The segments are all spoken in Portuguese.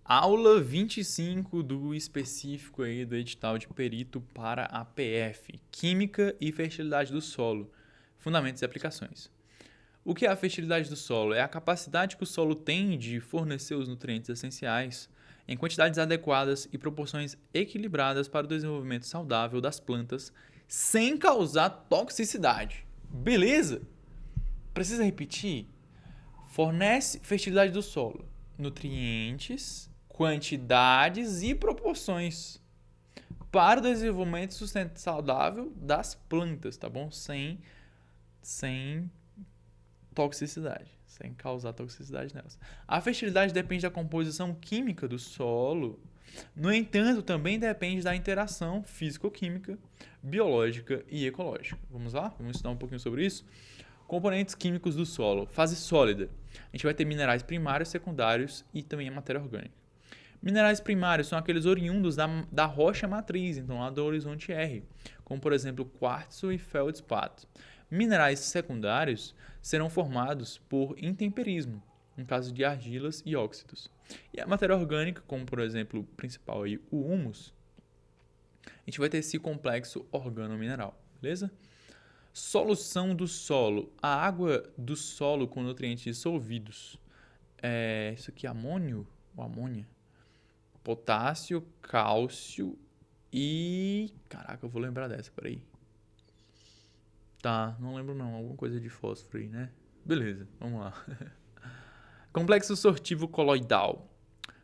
Aula 25 do específico aí do edital de perito para a PF, Química e Fertilidade do Solo, Fundamentos e Aplicações. O que é a fertilidade do solo? É a capacidade que o solo tem de fornecer os nutrientes essenciais em quantidades adequadas e proporções equilibradas para o desenvolvimento saudável das plantas sem causar toxicidade. Beleza? Precisa repetir? Fornece fertilidade do solo, nutrientes, quantidades e proporções para o desenvolvimento e sustento saudável das plantas, tá bom? Sem toxicidade, sem causar toxicidade nelas. A fertilidade depende da composição química do solo, no entanto, também depende da interação físico-química, biológica e ecológica. Vamos lá? Vamos estudar um pouquinho sobre isso? Componentes químicos do solo. Fase sólida. A gente vai ter minerais primários, secundários e também a matéria orgânica. Minerais primários são aqueles oriundos da rocha matriz, então lá do horizonte R, como por exemplo quartzo e feldspato. Minerais secundários serão formados por intemperismo, no caso de argilas e óxidos. E a matéria orgânica, como por exemplo o principal aí, o humus, a gente vai ter esse complexo organomineral, beleza? Solução do solo. A água do solo com nutrientes dissolvidos. Isso aqui é amônio ou amônia? Potássio, cálcio e... Caraca, eu vou lembrar dessa, peraí. Tá, não lembro não. Alguma coisa de fósforo aí, né? Beleza, vamos lá. Complexo sortivo coloidal.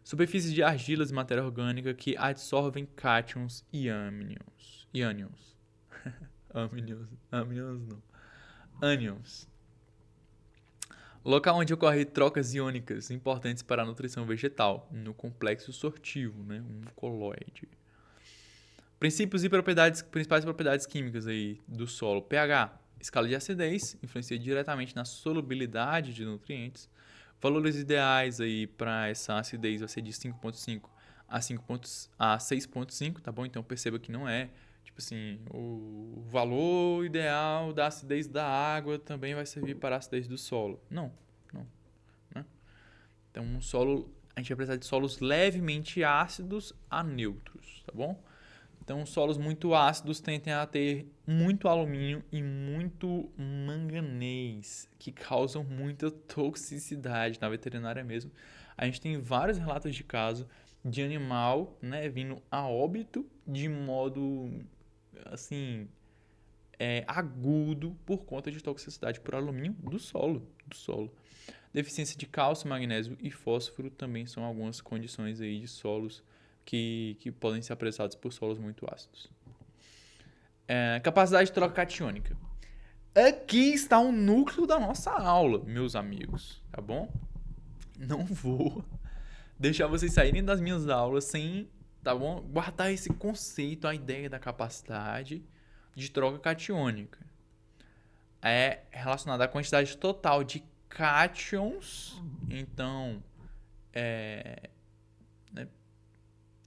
Superfície de argilas e matéria orgânica que adsorvem cátions e ânions. Ânions não. Ânions. Local onde ocorrem trocas iônicas importantes para a nutrição vegetal, no complexo sortivo, né? Um coloide. Princípios e principais propriedades químicas aí do solo. pH, escala de acidez, influencia diretamente na solubilidade de nutrientes. Valores ideais aí para essa acidez vai ser de 5,5 a 6,5, tá bom? Então perceba que não é, tipo assim, o valor ideal da acidez da água também vai servir para a acidez do solo. Não. Né? Então a gente vai precisar de solos levemente ácidos a neutros, tá bom? Então, solos muito ácidos tendem a ter muito alumínio e muito manganês, que causam muita toxicidade na veterinária mesmo. A gente tem vários relatos de caso de animal, né, vindo a óbito de modo, assim, agudo por conta de toxicidade por alumínio do solo. Deficiência de cálcio, magnésio e fósforo também são algumas condições aí de solos que podem ser apresentados por solos muito ácidos. Capacidade de troca catiônica. Aqui está o núcleo da nossa aula, meus amigos, tá bom? Não vou deixar vocês saírem das minhas aulas sem, tá bom? Guardar esse conceito, a ideia da capacidade de troca catiônica. É relacionada à quantidade total de cátions, então né,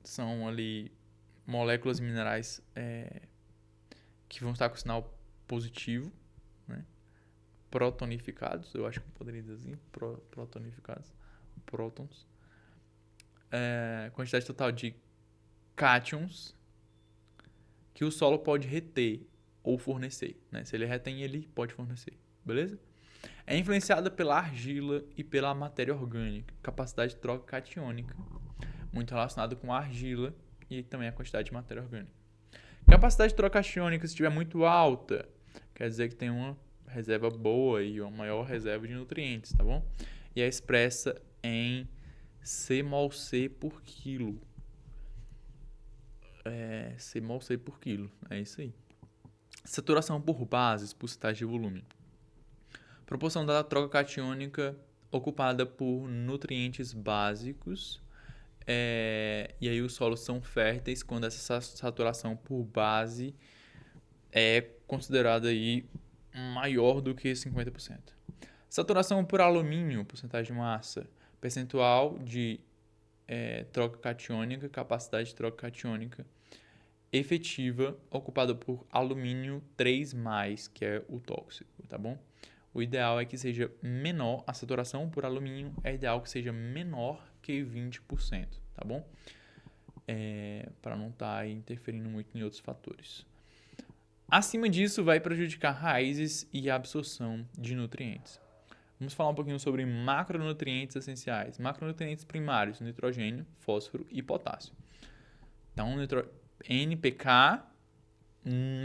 são ali moléculas minerais que vão estar com sinal positivo, né? Protonificados, eu acho que eu poderia dizer assim, protonificados, prótons. Quantidade total de cátions que o solo pode reter ou fornecer, né? Se ele retém, ele pode fornecer, beleza? É influenciada pela argila e pela matéria orgânica, capacidade de troca catiônica, muito relacionado com a argila e também a quantidade de matéria orgânica. Capacidade de troca catiônica, se estiver muito alta, quer dizer que tem uma reserva boa e uma maior reserva de nutrientes, tá bom? E é expressa em C-mol-C por quilo. C-mol-C por quilo, é isso aí. Saturação por bases, porcentagem de volume. Proporção da troca catiônica ocupada por nutrientes básicos. E aí os solos são férteis quando essa saturação por base é considerada aí maior do que 50%. Saturação por alumínio, porcentagem de massa, percentual de troca catiônica, capacidade de troca catiônica efetiva ocupada por alumínio 3+, que é o tóxico, tá bom? O ideal é que seja menor, a saturação por alumínio é ideal que seja menor que 20%, tá bom? Para não estar interferindo muito em outros fatores. Acima disso, vai prejudicar raízes e a absorção de nutrientes. Vamos falar um pouquinho sobre macronutrientes essenciais. Macronutrientes primários, nitrogênio, fósforo e potássio. Então, NPK,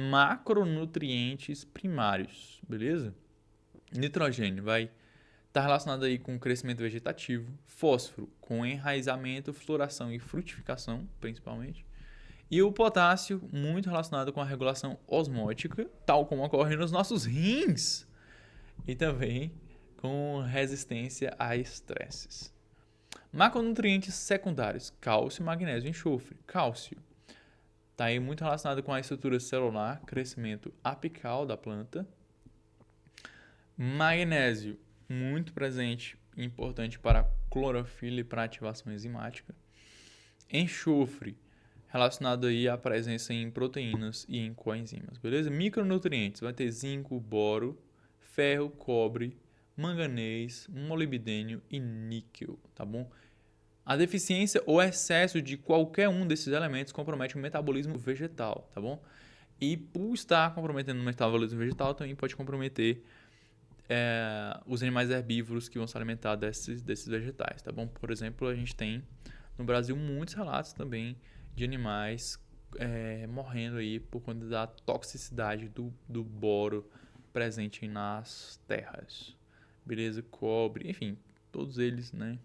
macronutrientes primários, beleza? Nitrogênio vai estar relacionado aí com o crescimento vegetativo, fósforo com enraizamento, floração e frutificação, principalmente. E o potássio, muito relacionado com a regulação osmótica, tal como ocorre nos nossos rins, e também com resistência a estresses. Macronutrientes secundários, cálcio, magnésio e enxofre. Cálcio está aí muito relacionado com a estrutura celular, crescimento apical da planta. Magnésio, muito presente e importante para a clorofila e para a ativação enzimática. Enxofre, relacionado aí à presença em proteínas e em coenzimas, beleza? Micronutrientes, vai ter zinco, boro, ferro, cobre, manganês, molibdênio e níquel, tá bom? A deficiência ou excesso de qualquer um desses elementos compromete o metabolismo vegetal, tá bom? E por estar comprometendo o metabolismo vegetal, também pode comprometer os animais herbívoros que vão se alimentar desses vegetais, tá bom? Por exemplo, a gente tem no Brasil muitos relatos também de animais morrendo aí por conta da toxicidade do boro presente nas terras. Beleza? Cobre, enfim, todos eles, né?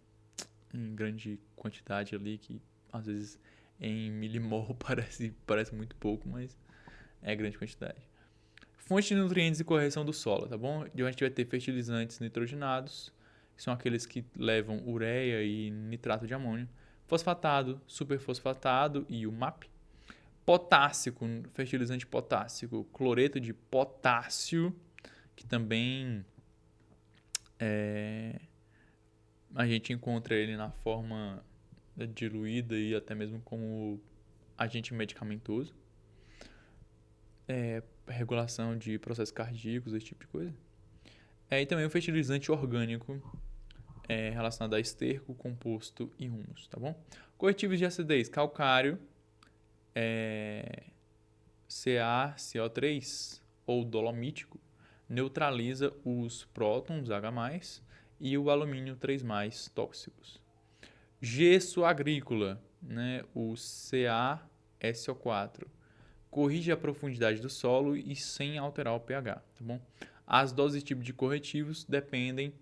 Em grande quantidade ali, que às vezes em milimol parece muito pouco, mas é grande quantidade. Fonte de nutrientes e correção do solo, tá bom? E a gente vai ter fertilizantes nitrogenados, que são aqueles que levam ureia e nitrato de amônio, fosfatado, superfosfatado e o MAP, potássico, fertilizante potássico, cloreto de potássio, que também a gente encontra ele na forma diluída e até mesmo como agente medicamentoso. Regulação de processos cardíacos, esse tipo de coisa. E também o fertilizante orgânico relacionado a esterco, composto e humus, tá bom? Corretivos de acidez, calcário, CaCO3 ou dolomítico, neutraliza os prótons H+, e o alumínio 3+, tóxicos. Gesso agrícola, né, o CaSO4, corrige a profundidade do solo e sem alterar o pH, tá bom? As doses e tipo de corretivos dependem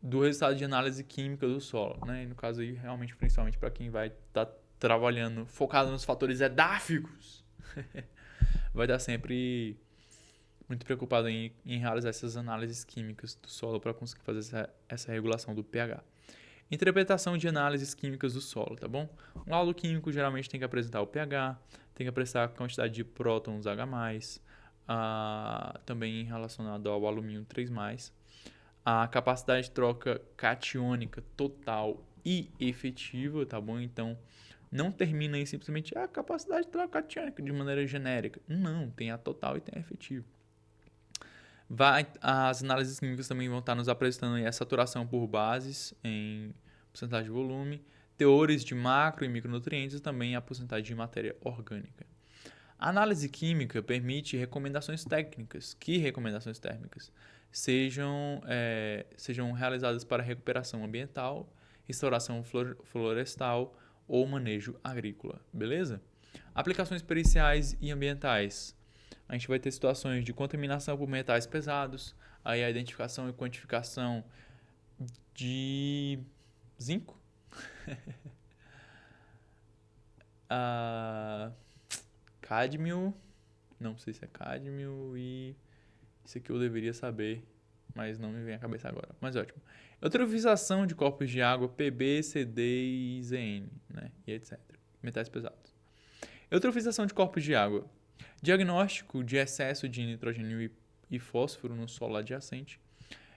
do resultado de análise química do solo, né? E no caso aí, realmente, principalmente para quem vai estar trabalhando, focado nos fatores edáficos, vai estar sempre muito preocupado em realizar essas análises químicas do solo para conseguir fazer essa regulação do pH. Interpretação de análises químicas do solo, tá bom? Um laudo químico geralmente tem que apresentar o pH, tem que apresentar a quantidade de prótons H+, também relacionado ao alumínio 3+, a capacidade de troca catiônica total e efetiva, tá bom? Então, não termina aí simplesmente a capacidade de troca catiônica de maneira genérica. Não, tem a total e tem a efetiva. As análises químicas também vão estar nos apresentando aí a saturação por bases em porcentagem de volume, teores de macro e micronutrientes e também a porcentagem de matéria orgânica. A análise química permite recomendações técnicas. Que recomendações técnicas? Sejam realizadas para recuperação ambiental, restauração florestal ou manejo agrícola, beleza? Aplicações periciais e ambientais. A gente vai ter situações de contaminação por metais pesados, aí a identificação e quantificação de zinco, cádmio, não sei se é cádmio, e isso aqui eu deveria saber, mas não me vem à cabeça agora, mas ótimo. Eutrofização de corpos de água, Pb, Cd e Zn, né, e etc. Metais pesados. Eutrofização de corpos de água. Diagnóstico de excesso de nitrogênio e fósforo no solo adjacente.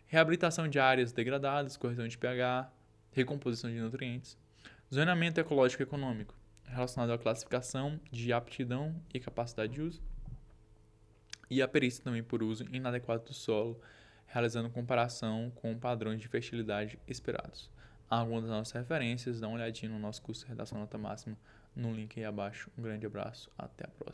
Reabilitação de áreas degradadas, correção de pH, recomposição de nutrientes. Zonamento ecológico econômico, relacionado à classificação de aptidão e capacidade de uso. E a perícia também por uso inadequado do solo, realizando comparação com padrões de fertilidade esperados. algumas das nossas referências, dá uma olhadinha no nosso curso de Redação Nota Máxima no link aí abaixo. Um grande abraço, até a próxima.